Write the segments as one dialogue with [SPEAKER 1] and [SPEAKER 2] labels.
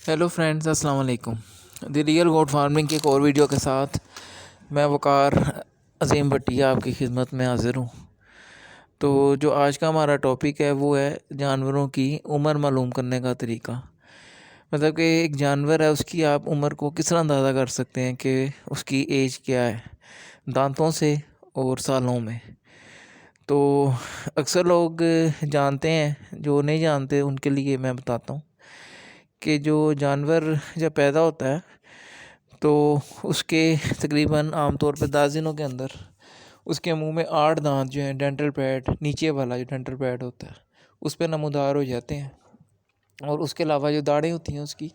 [SPEAKER 1] Hello friends, अस्सलाम वालेकुम। The real goat farming के एक और वीडियो के साथ मैं वकार अजीम भट्टिया आपकी खिदमत में हाज़िर हूँ। तो जो आज का हमारा टॉपिक है वो है जानवरों की उम्र मालूम करने का तरीका। मतलब कि एक जानवर है, उसकी आप उम्र को किस तरह अंदाज़ा कर सकते हैं कि उसकी एज क्या है, दांतों से और सालों में। तो अक्सर लोग जानते हैं, जो नहीं जानते उनके लिए मैं बताता हूँ कि जो जानवर जब पैदा होता है तो उसके तकरीबन आमतौर पर 10 दिनों के अंदर उसके मुंह में 8 दांत जो हैं, डेंटल पैड नीचे वाला जो डेंटल पैड होता है उस पर नमूदार हो जाते हैं। और उसके अलावा जो दाढ़ें होती हैं उसकी,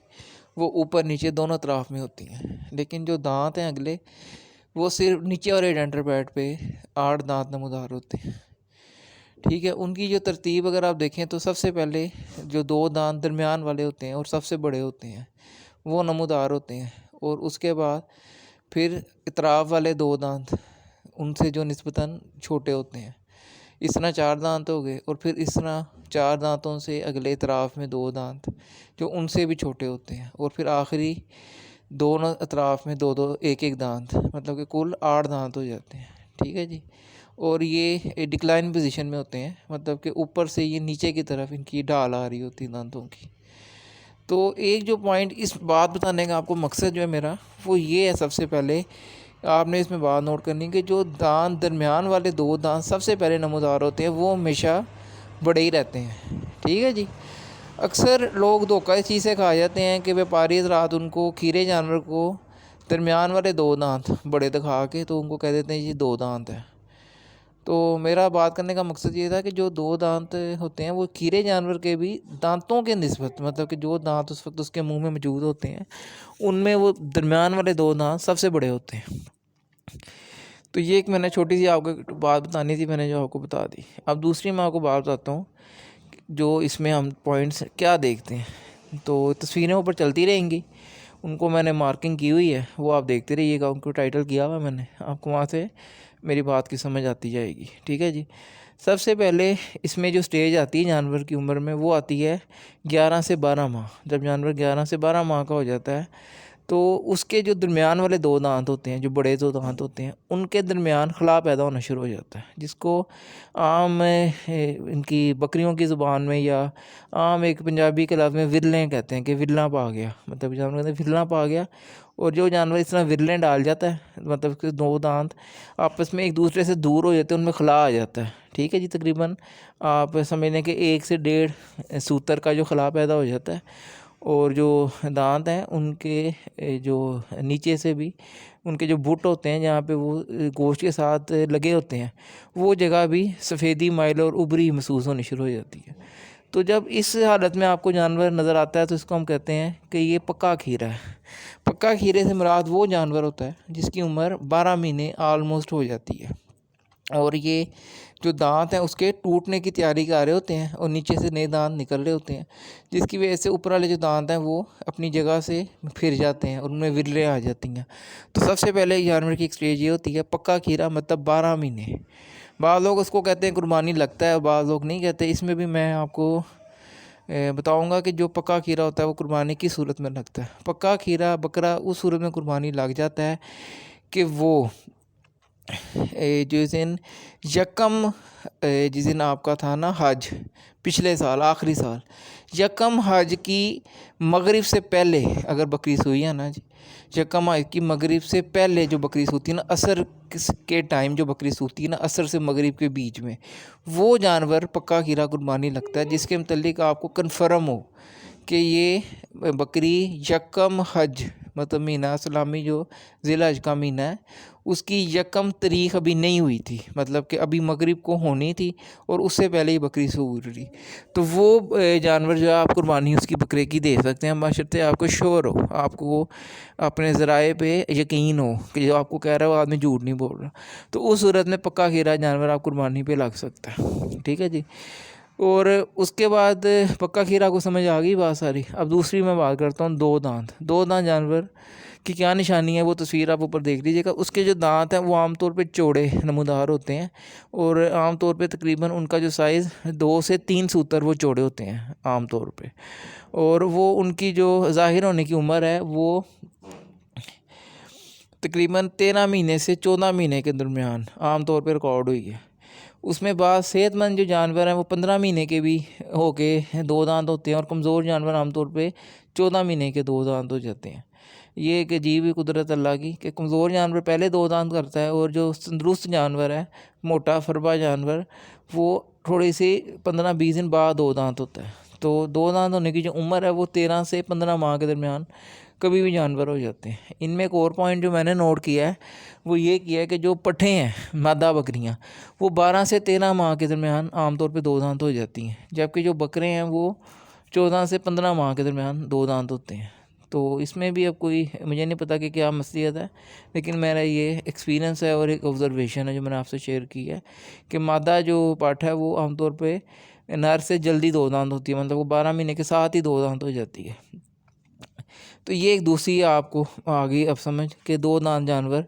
[SPEAKER 1] वो ऊपर नीचे दोनों तरफ में होती हैं। लेकिन जो दांत हैं अगले, वो सिर्फ नीचे वाले डेंटल पैड पे 8 दांत नमूदार होते हैं। ठीक है, उनकी जो तरतीब अगर आप देखें तो सबसे पहले जो 2 दांत दरमियान वाले होते हैं और सबसे बड़े होते हैं वो नमूदार होते हैं। और उसके बाद फिर इतराफ़ वाले 2 दांत उनसे जो निस्बतन छोटे होते हैं। इस तरह 4 दांत हो गए, और फिर इस तरह 4 दांतों से अगले इतराफ़ में 2 दांत जो उनसे भी छोटे होते हैं, और फिर आखिरी दोनों अतराफ़ में 2-2 1-1 दांत, मतलब कि कुल 8 दांत हो जाते हैं। ठीक है जी। और ये डिक्लाइन पोजीशन में होते हैं, मतलब कि ऊपर से ये नीचे की तरफ इनकी ढाल आ रही होती है दांतों की। तो एक जो पॉइंट इस बात बताने का आपको मकसद जो है मेरा, वो ये है, सबसे पहले आपने इसमें बात नोट करनी कि जो दांत दरमियान वाले 2 दांत सबसे पहले नमूदार होते हैं वो हमेशा बड़े ही रहते हैं। ठीक है जी। अक्सर लोग धोखा इस चीज़ से खा जाते हैं कि व्यापारी हज़रात उनको खीरे जानवर को दरमियान वाले 2 दांत बड़े दिखा के तो उनको कह देते हैं ये 2 दांत है। तो मेरा बात करने का मकसद ये था कि जो 2 दांत होते हैं वो खीरे जानवर के भी दांतों के निस्बत, मतलब कि जो दांत उस वक्त उसके मुंह में मौजूद होते हैं उनमें वो दरमियान वाले 2 दांत सबसे बड़े होते हैं। तो ये एक मैंने छोटी सी आपको बात बतानी थी, मैंने जो आपको बता दी। अब दूसरी मैं आपको बात बताता हूँ जो इसमें हम पॉइंट्स क्या देखते हैं। तो तस्वीरें ऊपर चलती रहेंगी, उनको मैंने मार्किंग की हुई है, वो आप देखते रहिएगा। उनको टाइटल किया हुआ मैंने, आपको वहाँ से मेरी बात की समझ आती जाएगी। ठीक है जी। सबसे पहले इसमें जो स्टेज आती है जानवर की उम्र में, वो आती है 11 से 12 माह। जब जानवर 11 से 12 माह का हो जाता है तो उसके जो दरमियान वाले 2 दांत होते हैं, जो बड़े 2 दांत होते हैं, उनके दरमियान खला पैदा होना शुरू हो जाता है, जिसको आम इनकी बकरियों की ज़ुबान में या आम एक पंजाबी के लफ्ज़ में विरलें कहते हैं कि विरला पा गया। मतलब जानवर कहते हैं विरला पा गया। और जो जानवर इस तरह विरलें डाल जाता है, मतलब कि 2 दांत आपस में एक दूसरे से दूर हो जाते हैं, उनमें खला आ जाता है। ठीक है जी। तकरीबन आप समझ लें कि 1 से 1.5 सूतर का जो खला पैदा हो जाता है। और जो दांत हैं उनके जो नीचे से भी उनके जो बुट होते हैं, जहाँ पे वो गोश्त के साथ लगे होते हैं, वो जगह भी सफ़ेदी माइल और उभरी महसूस होनी शुरू हो जाती है। तो जब इस हालत में आपको जानवर नज़र आता है तो इसको हम कहते हैं कि ये पक्का खीरा है। पक्का खीरे से मुराद वो जानवर होता है जिसकी उम्र 12 महीने आलमोस्ट हो जाती है, और ये जो दांत हैं उसके टूटने की तैयारी कर रहे होते हैं और नीचे से नए दांत निकल रहे होते हैं, जिसकी वजह से ऊपर वाले जो दांत हैं वो अपनी जगह से फिर जाते हैं और उनमें विरलें आ जाती हैं। तो सबसे पहले जानवर की एक स्टेज ये होती है पक्का खीरा, मतलब 12 महीने। बाद लोग उसको कहते हैं कुर्बानी लगता है, बाद लोग नहीं कहते। इसमें भी मैं आपको बताऊंगा कि जो पक्का खीरा होता है वो कुर्बानी की सूरत में लगता है। पक्का खीरा बकरा उस सूरत में कुर्बानी लग जाता है कि वो जिस दिन यकम जिस दिन आपका था ना हज, पिछले साल आखिरी साल यकम हज की मगरिब से पहले अगर बकरी सोई है ना जी, यकम हज की मगरिब से पहले जो बकरी सोती है ना, असर के टाइम जो बकरी सोती है ना, असर से मगरिब के बीच में, वो जानवर पक्का खीरा कुर्बानी लगता है, जिसके मतलब आपको कन्फर्म हो कि ये बकरी यकम हज, मतलब महीना इस्लामी जो ज़िल हज का महीना है, उसकी यकम तारीख अभी नहीं हुई थी, मतलब कि अभी मगरिब को होनी थी और उससे पहले ही बकरी से रही। तो वो जानवर जो है आप कुर्बानी उसकी बकरे की दे सकते हैं, बशर्ते आपको श्योर हो, आपको अपने ज़राए पे यकीन हो कि जो आपको कह रहा है वो आदमी झूठ नहीं बोल रहा। तो उस सूरत में पक्का खीरा जानवर आप कुर्बानी पे लग सकता है। ठीक है जी। और उसके बाद पक्का खीरा को समझ आ गई बात सारी। अब दूसरी मैं बात करता हूँ 2 दांत। 2 दांत जानवर कि क्या निशानी है वो तस्वीर आप ऊपर देख लीजिएगा। उसके जो दांत हैं वो आमतौर पे चौड़े नमूदार होते हैं और आमतौर पे तकरीबन उनका जो साइज़ 2 से 3 सूतर वो चौड़े होते हैं आमतौर पे। और वो उनकी जो ज़ाहिर होने की उम्र है वो तकरीबन 13 महीने से 14 महीने के दरमियान आम तौर पे रिकॉर्ड हुई है। उसमें बाद सेहतमंद जो जानवर हैं वो 15 महीने के भी होके 2 दांत होते हैं और कमज़ोर जानवर आमतौर पे 14 महीने के 2 दांत हो जाते हैं। ये एक अजीब ही कुदरत अल्लाह की कि कमज़ोर जानवर पहले 2 दांत करता है और जो तंदुरुस्त जानवर है, मोटा फरबा जानवर, वो थोड़ी सी 15-20 दिन बाद 2 दांत होता है। तो 2 दांत होने की जो उम्र है वो 13 से 15 माह के दरमियान कभी भी जानवर हो जाते हैं। इनमें एक और पॉइंट जो मैंने नोट किया है वो ये किया है कि जो पट्ठे हैं मादा बकरियां वो 12 से 13 माह के दरमियान आमतौर पे 2 दांत हो जाती हैं, जबकि जो बकरे हैं वो 14 से 15 माह के दरमियान 2 दांत होते हैं। तो इसमें भी अब कोई मुझे नहीं पता कि क्या मसलियत है, लेकिन मेरा ये एक्सपीरियंस है और एक ऑब्ज़र्वेशन है जो मैंने आपसे शेयर की है कि मादा जो पाठ है वो आमतौर पे नर से जल्दी 2 दांत होती है, मतलब वो 12 महीने के साथ ही 2 दांत हो जाती है। तो ये एक दूसरी आपको आ गई अब समझ के 2 दांत जानवर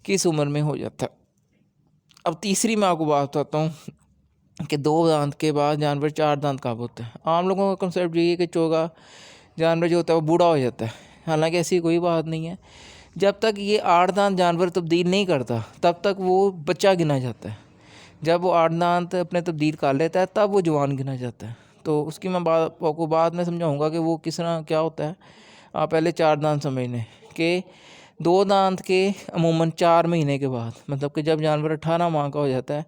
[SPEAKER 1] किस उम्र में हो जाता है। अब तीसरी मैं आपको बात बताता हूँ कि 2 दांत के बाद जानवर 4 दांत कब होता है। आम लोगों का कंसेप्ट ये है कि चौगा जानवर जो होता है वो बूढ़ा हो जाता है, हालांकि ऐसी कोई बात नहीं है। जब तक ये 8 दांत जानवर तब्दील नहीं करता तब तक वो बच्चा गिना जाता है। जब वो 8 दांत अपने तब्दील कर लेता है तब वो जवान गिना जाता है। तो उसकी मैं बात आपको बाद में समझाऊँगा कि वो किस तरह क्या होता है। आप पहले 4 दांत समझ लें कि 2 दांत के अमूमन 4 महीने के बाद, मतलब कि जब जानवर 18 माह का हो जाता है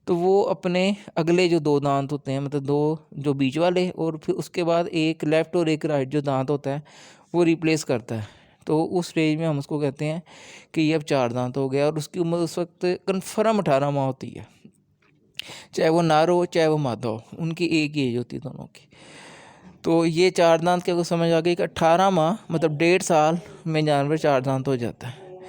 [SPEAKER 1] तो वो अपने अगले जो 2 दांत होते हैं, मतलब 2 जो बीच वाले और फिर उसके बाद एक लेफ़्ट और एक राइट जो दांत होता है वो रिप्लेस करता है। तो उस स्टेज में हम उसको कहते हैं कि ये अब 4 दांत हो गया और उसकी उम्र उस वक्त कन्फर्म 18 माह होती है, चाहे वो नर हो चाहे वो मादा हो, उनकी एक ही एज होती है दोनों की। तो ये 4 दांत के को समझ आ गई कि 18 माह मतलब 1.5 साल में जानवर 4 दांत हो जाता है।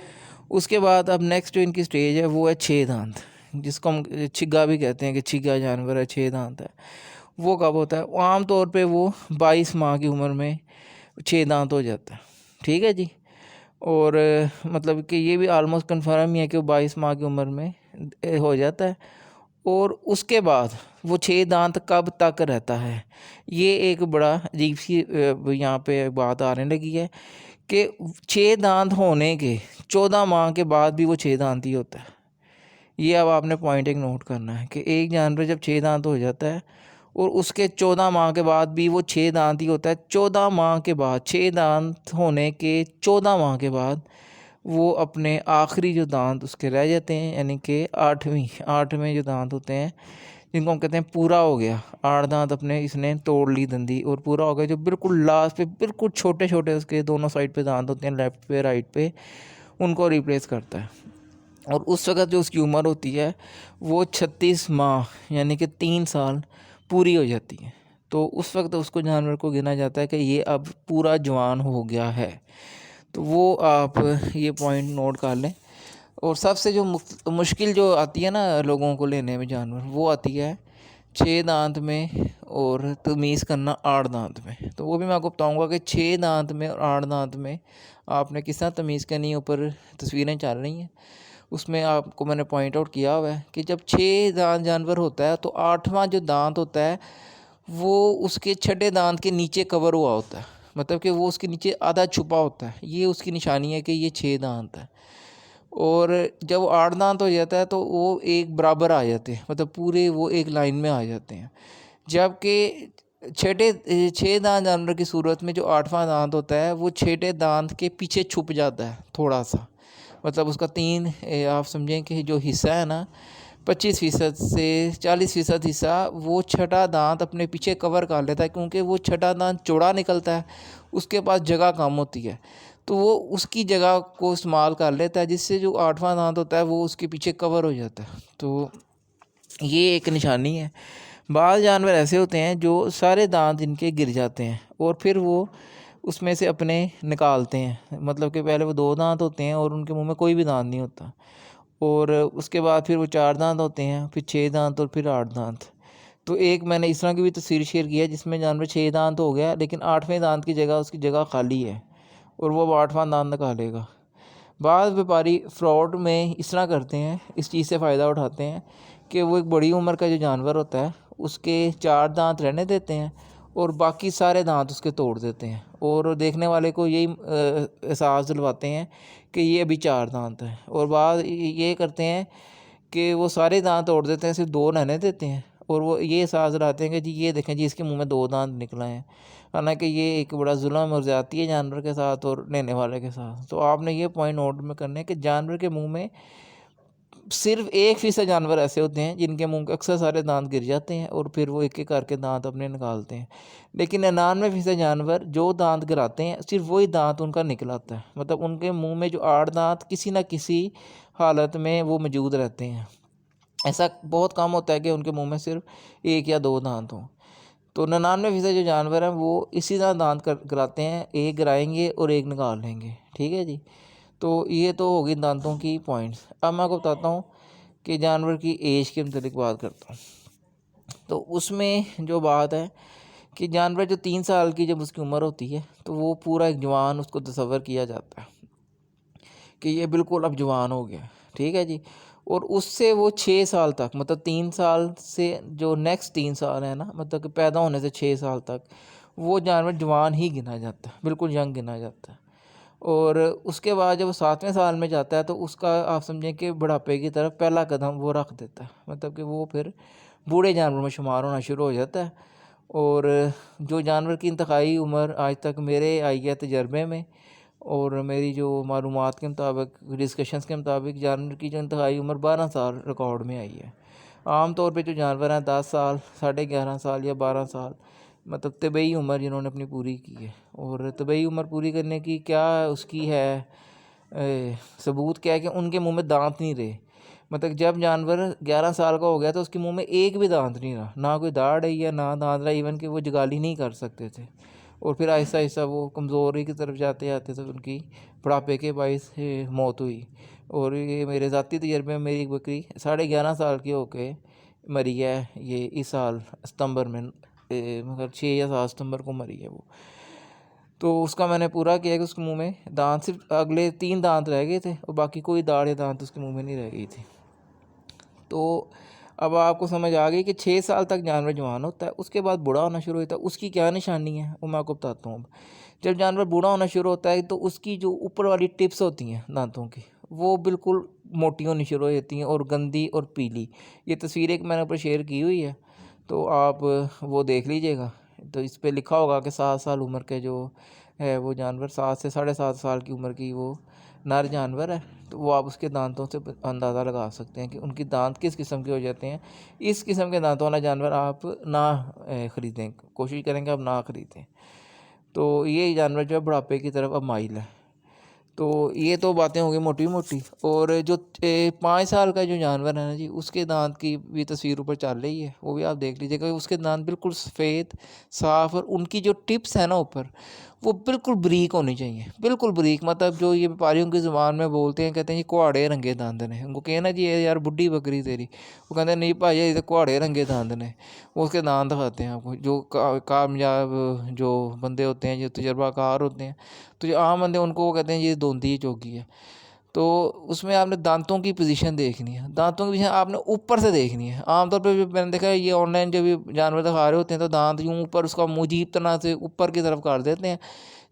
[SPEAKER 1] उसके बाद अब नेक्स्ट जो इनकी स्टेज है वो है 6 दांत, जिसको हम छिग्गा भी कहते हैं कि छिग्गा जानवर है, 6 दांत है। वो कब होता है? वो आम तौर पे वो 22 माह की उम्र में 6 दांत हो जाता है। ठीक है जी। और मतलब कि ये भी आलमोस्ट कन्फर्म ही है कि वो 22 माह की उम्र में हो जाता है। और उसके बाद वो 6 दांत कब तक रहता है, ये एक बड़ा अजीब सी यहाँ पे बात आने लगी है कि 6 दांत होने के 14 माह के बाद भी वो 6 दांत ही होता है। ये अब आपने पॉइंट एक नोट करना है कि एक जानवर जब 6 दांत हो जाता है और उसके 14 माह के बाद भी वो 6 दांत ही होता है। 14 माह के बाद 6 दांत होने के 14 माह के बाद वो अपने आखिरी जो दांत उसके रह जाते हैं, यानी कि 8वें जो दांत होते हैं जिनको हम कहते हैं पूरा हो गया, 8 दांत अपने इसने तोड़ ली दंदी और पूरा हो गया। जो बिल्कुल लास्ट पे बिल्कुल छोटे छोटे उसके दोनों साइड पे दांत होते हैं, लेफ़्ट पे राइट पे, उनको रिप्लेस करता है। और उस वक़्त जो उसकी उम्र होती है वो 36 माह यानी कि 3 साल पूरी हो जाती है। तो उस वक्त उसको जानवर को गिना जाता है कि ये अब पूरा जवान हो गया है। तो वो आप ये पॉइंट नोट कर लें। और सबसे जो मुश्किल जो आती है ना लोगों को लेने में जानवर, वो आती है 6 दांत में और तमीज़ करना 8 दांत में। तो वो भी मैं आपको बताऊंगा कि 6 दांत में और 8 दांत में आपने किस तरह तमीज़ करनी है। ऊपर तस्वीरें चल रही हैं, उसमें आपको मैंने पॉइंट आउट किया हुआ है कि जब 6 दांत जानवर होता है तो 8वां जो दांत होता है वो उसके छठे दांत के नीचे कवर हुआ होता है, मतलब कि वो उसके नीचे आधा छुपा होता है। ये उसकी निशानी है कि ये 6 दांत है। और जब वो 8 दांत हो जाता है तो वो एक बराबर आ जाते हैं, मतलब पूरे वो एक लाइन में आ जाते हैं। जबकि 6 दांत जानवर की सूरत में जो 8वां दांत होता है वो 6 दांत के पीछे छुप जाता है थोड़ा सा, मतलब उसका 3 आप समझें कि जो हिस्सा है ना 25% से 40% हिस्सा वो छठा दांत अपने पीछे कवर कर लेता है, क्योंकि वो छठा दांत चौड़ा निकलता है, उसके पास जगह कम होती है, तो वो उसकी जगह को इस्तेमाल कर लेता है, जिससे जो 8वां दांत होता है वो उसके पीछे कवर हो जाता है। तो ये एक निशानी है। बाज़ जानवर ऐसे होते हैं जो सारे दांत इनके गिर जाते हैं और फिर वो उसमें से अपने निकालते हैं, मतलब कि पहले वो 2 दांत होते हैं और उनके मुंह में कोई भी दांत नहीं होता, और उसके बाद फिर वो 4 दांत होते हैं, फिर 6 दांत और फिर 8 दांत। तो एक मैंने इस तरह की भी तस्वीर शेयर की है जिसमें जानवर 6 दांत हो गया लेकिन 8वें दांत की जगह उसकी जगह खाली है और वो 8वां दांत निकालेगा। बाद व्यापारी फ्रॉड में इस तरह करते हैं, इस चीज़ से फ़ायदा उठाते हैं कि वो एक बड़ी उम्र का जो जानवर होता है उसके 4 दांत रहने देते हैं और बाकी सारे दांत उसके तोड़ देते हैं, और देखने वाले को यही एहसास दिलवाते हैं कि ये अभी 4 दांत हैं। और बाद ये करते हैं कि वो सारे दांत तोड़ देते हैं, सिर्फ 2 रहने देते हैं, और वो ये एहसास दिलाते हैं कि जी ये देखें जी इसके मुंह में 2 दांत निकले हैं। हालांकि ये एक बड़ा जुल्म और ज़्यादती है जानवर के साथ और लेने वाले के साथ। तो आपने ये पॉइंट नोट में करना है कि जानवर के मुंह में सिर्फ 1% जानवर ऐसे होते हैं जिनके मुंह के अक्सर सारे दांत गिर जाते हैं और फिर वो एक एक करके दांत अपने निकालते हैं। लेकिन 99% जानवर जो दांत गिराते हैं सिर्फ वही दांत उनका निकलाता है, मतलब उनके मुंह में जो 8 दांत किसी न किसी हालत में वो मौजूद रहते हैं। ऐसा बहुत कम होता है कि उनके मुंह में सिर्फ 1 या 2 दांत हों। तो 99% जो जानवर हैं वो इसी तरह दांत गिराते हैं, एक गिराएंगे और एक निकाल लेंगे। ठीक है जी। तो ये तो होगी दांतों की पॉइंट्स। अब मैं आपको बताता हूँ कि जानवर की एज के मतलब बात करता हूँ। तो उसमें जो बात है कि जानवर जो 3 साल की जब उसकी उम्र होती है तो वो पूरा एक जवान उसको तस्वर किया जाता है कि ये बिल्कुल अब जवान हो गया। ठीक है जी। और उससे वो 6 साल तक, मतलब 3 साल से जो नेक्स्ट 3 साल है ना, मतलब कि पैदा होने से 6 साल तक वो जानवर जवान ही गिना जाता है, बिल्कुल यंग गिना जाता है। और उसके बाद जब वो 7वें साल में जाता है तो उसका आप समझें कि बुढ़ापे की तरफ पहला कदम वो रख देता है, मतलब कि वो फिर बूढ़े जानवर में शुमार होना शुरू हो जाता है। और जो जानवर की इंतहाई उम्र आज तक मेरे आई है तजर्बे में और मेरी जो मालूमात के मुताबिक, डिस्कशंस के मुताबिक, जानवर की जो इंतहाई उम्र 12 साल रिकॉर्ड में आई है। आम तौर पे जो जानवर हैं 10 साल, 11.5 साल या 12 साल, मतलब तबई उम्र जिन्होंने अपनी पूरी की है। और तबई उम्र पूरी करने की क्या उसकी है सबूत क्या है कि उनके मुंह में दांत नहीं रहे। मतलब जब जानवर 11 साल का हो गया तो उसके मुंह में एक भी दांत नहीं रहा, ना कोई दाढ़ है या ना दांत रहा, इवन कि वो जगाली नहीं कर सकते थे। और फिर आहिस्ता आहिस्ता वो कमज़ोरी की तरफ जाते जाते तो उनकी बुढ़ापे के बायस मौत हुई। और ये मेरे ज़ाती तजर्बे में मेरी एक बकरी 11.5 साल की होके मरी है, ये इस साल सितंबर में, मतलब 6 या 7 सितंबर को मरी है वो। तो उसका मैंने पूरा किया कि उसके मुंह में दांत सिर्फ अगले 3 दांत रह गए थे और बाकी कोई दाढ़ या दांत उसके मुंह में नहीं रह गई थी। तो अब आपको समझ आ गई कि 6 साल तक जानवर जवान होता है, उसके बाद बूढ़ा होना शुरू होता है। उसकी क्या निशानी है वो मैं आपको बताता हूँ। अब जब जानवर बूढ़ा होना शुरू होता है तो उसकी जो ऊपर वाली टिप्स होती हैं दांतों की वो बिल्कुल मोटी होनी शुरू हो जाती हैं और गंदी और पीली। ये तस्वीर एक मैंने ऊपर शेयर की हुई है, तो आप वो देख लीजिएगा। तो इस पर लिखा होगा कि 7 साल उम्र के जो है वो जानवर, 7 से 7.5 साल की उम्र की वो नर जानवर है। तो वो आप उसके दांतों से अंदाज़ा लगा सकते हैं कि उनकी दांत किस किस्म के हो जाते हैं। इस किस्म के दांतों वाला जानवर आप ना ख़रीदें, कोशिश करेंगे आप ना ख़रीदें। तो ये जानवर जो है बुढ़ापे की तरफ अब माइल है। तो ये तो बातें हो गई मोटी मोटी। और जो 5 साल का जो जानवर है ना जी, उसके दांत की भी तस्वीर ऊपर चल रही है, वो भी आप देख लीजिएगा। उसके दांत बिल्कुल सफ़ेद साफ़ और उनकी जो टिप्स है ना ऊपर वो बिल्कुल बरीक होनी चाहिए, बिल्कुल बरीक। मतलब जो ये व्यापारियों की ज़ुबान में बोलते हैं, कहते हैं ये कुहाड़े रंगे दंद ने। उनको कहना जी ये यार बुढ़ी बकरी तेरी, वो कहते हैं नहीं भाई ये तो कुहाड़े रंगे दंद ने। वो उसके दांत दिखाते हैं आपको। जो कामयाब जो बंदे होते हैं, जो तजर्बाकार होते हैं, तो जो आम बंदे उनको वो कहते हैं ये दोंदी चौकी है। तो उसमें आपने दांतों की पोजीशन देखनी है, दांतों की पोजीशन आपने ऊपर से देखनी है। आमतौर पे मैंने देखा है ये ऑनलाइन जो भी जानवर दिखा रहे होते हैं तो दांत यूँ ऊपर उसका मुँह अजीब तरह से ऊपर की तरफ कर देते हैं,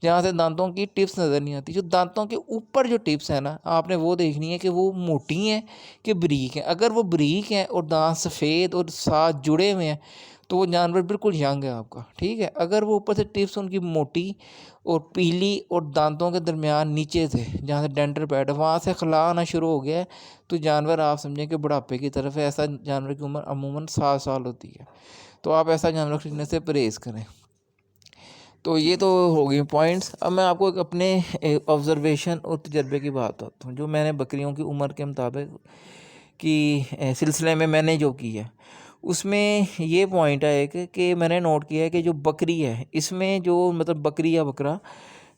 [SPEAKER 1] जहाँ से दांतों की टिप्स नज़र नहीं आती। जो दांतों के ऊपर जो टिप्स है ना, आपने वो देखनी है कि वो मोटी हैं कि बारीक हैं। अगर वो बारीक हैं और दांत सफ़ेद और साथ जुड़े हुए हैं तो वो जानवर बिल्कुल यंग है आपका। ठीक है। अगर वो ऊपर से टिप्स उनकी मोटी और पीली और दांतों के दरमियान नीचे से जहाँ से डेंटल पैड है वहाँ से खला आना शुरू हो गया है तो जानवर आप समझें कि बुढ़ापे की तरफ है। ऐसा जानवर की उम्र अमूमन 7 साल होती है। तो आप ऐसा जानवर खरीदने से परहेज़ करें। तो ये तो हो गई पॉइंट्स। अब मैं आपको एक अपने ऑब्ज़र्वेशन और तजर्बे की बात बताता हूँ, जो मैंने बकरियों की उम्र के मुताबिक की सिलसिले में मैंने जो की है। उसमें ये पॉइंट है एक कि मैंने नोट किया है कि जो बकरी है इसमें जो मतलब बकरी या बकरा,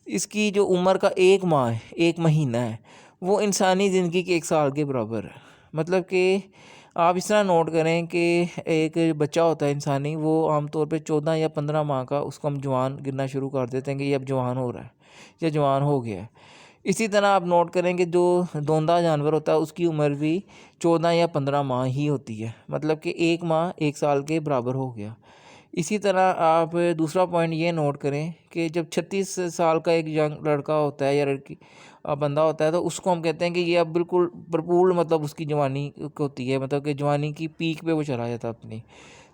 [SPEAKER 1] इसकी जो उम्र का 1 माह है, 1 महीना है, वो इंसानी ज़िंदगी के 1 साल के बराबर है। मतलब कि आप इस तरह नोट करें कि एक बच्चा होता है इंसानी, वो आमतौर पे 14 या 15 माह का, उसको हम जवान गिनना शुरू कर देते हैं कि ये अब जवान हो रहा है या जवान हो गया है। इसी तरह आप नोट करेंगे जो दोंदा जानवर होता है उसकी उम्र भी 14 या 15 माह ही होती है, मतलब कि एक माह 1 साल के बराबर हो गया। इसी तरह आप दूसरा पॉइंट ये नोट करें कि जब 36 साल का एक यंग लड़का होता है या लड़की बंदा होता है, तो उसको हम कहते हैं कि ये अब बिल्कुल भरपूर, मतलब उसकी जवानी होती है, मतलब कि जवानी की पीक पे वो चला जाता है अपनी।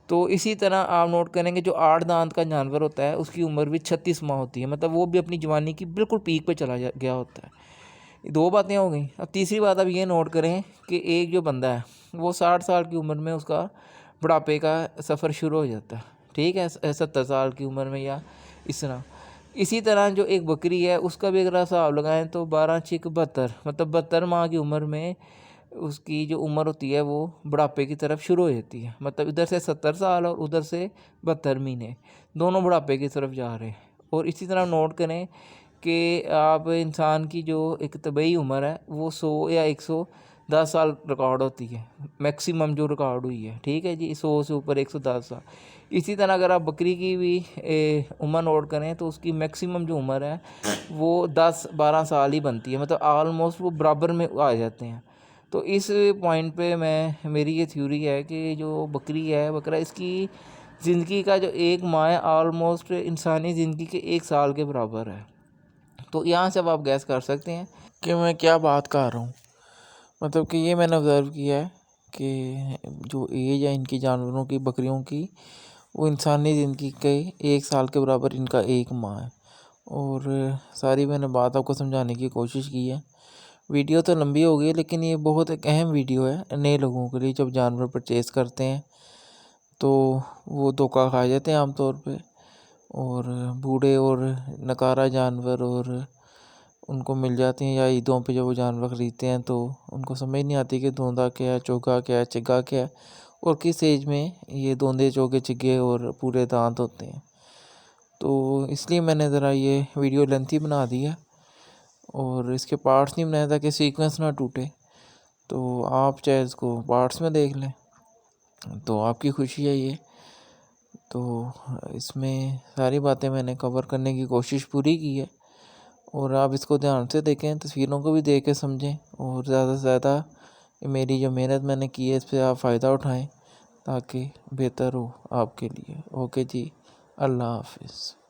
[SPEAKER 1] तो इसी तरह आप नोट करेंगे जो 8 दांत का जानवर होता है उसकी उम्र भी 36 माह होती है, मतलब वो भी अपनी जवानी की बिल्कुल पीक पे चला गया होता है। 2 बातें हो गई। अब तीसरी बात आप ये नोट करें कि एक जो बंदा है वो 60 साल की उम्र में उसका बुढ़ापे का सफ़र शुरू हो जाता है, ठीक है, 70 साल की उम्र में या इस तरह। इसी तरह जो एक बकरी है उसका भी अगर हिसाब लगाएं तो 12 छिक 72, मतलब 72 माह की उम्र में उसकी जो उम्र होती है वो बुढ़ापे की तरफ शुरू हो जाती है, मतलब इधर से 70 साल और उधर से 72 महीने, दोनों बुढ़ापे की तरफ जा रहे हैं। और इसी तरह नोट करें कि आप इंसान की जो एक तबीयी उम्र है वो 100 या 110 साल रिकॉर्ड होती है, मैक्सिमम जो रिकॉर्ड हुई है, ठीक है जी, 100 से ऊपर 110 साल। इसी तरह अगर आप बकरी की भी उम्र नोट करें तो उसकी मैक्सिमम जो उम्र है वो 10-12 साल ही बनती है, मतलब आलमोस्ट वो बराबर में आ जाते हैं। तो इस पॉइंट पे मेरी ये थ्योरी है कि जो बकरी है, बकरा, इसकी ज़िंदगी का जो एक माह है आलमोस्ट इंसानी ज़िंदगी के 1 साल के बराबर है। तो यहाँ से अब आप गैस कर सकते हैं कि मैं क्या बात कर रहा हूँ। मतलब कि ये मैंने ऑब्ज़र्व किया है कि जो एज है इनकी, जानवरों की, बकरियों की, वो इंसानी ज़िंदगी के 1 साल के बराबर इनका एक माह है। और सारी मैंने बात आपको समझाने की कोशिश की है। वीडियो तो लंबी हो गई है लेकिन ये बहुत एक अहम वीडियो है नए लोगों के लिए। जब जानवर परचेज़ करते हैं तो वो धोखा खा जाते हैं आमतौर पे, और बूढ़े और नकारा जानवर और उनको मिल जाती हैं, या ईदों पे जब वो जानवर ख़रीदते हैं तो उनको समझ नहीं आती कि धोंदा क्या है, चोगा क्या है, चिग्गा क्या है, और किस एज में ये धोंदे, चोगे, चिग्गे और पूरे दांत होते हैं। तो इसलिए मैंने ज़रा ये वीडियो लेंथी बना दी है, और इसके पार्ट्स नहीं बनाया था कि सीक्वेंस ना टूटे। तो आप चाहे इसको पार्ट्स में देख लें तो आपकी खुशी है ये। तो इसमें सारी बातें मैंने कवर करने की कोशिश पूरी की है, और आप इसको ध्यान से देखें, तस्वीरों को भी देख के समझें, और ज़्यादा से ज़्यादा मेरी जो मेहनत मैंने की है इस पर आप फ़ायदा उठाएं ताकि बेहतर हो आपके लिए। ओके जी, अल्लाह हाफिज़।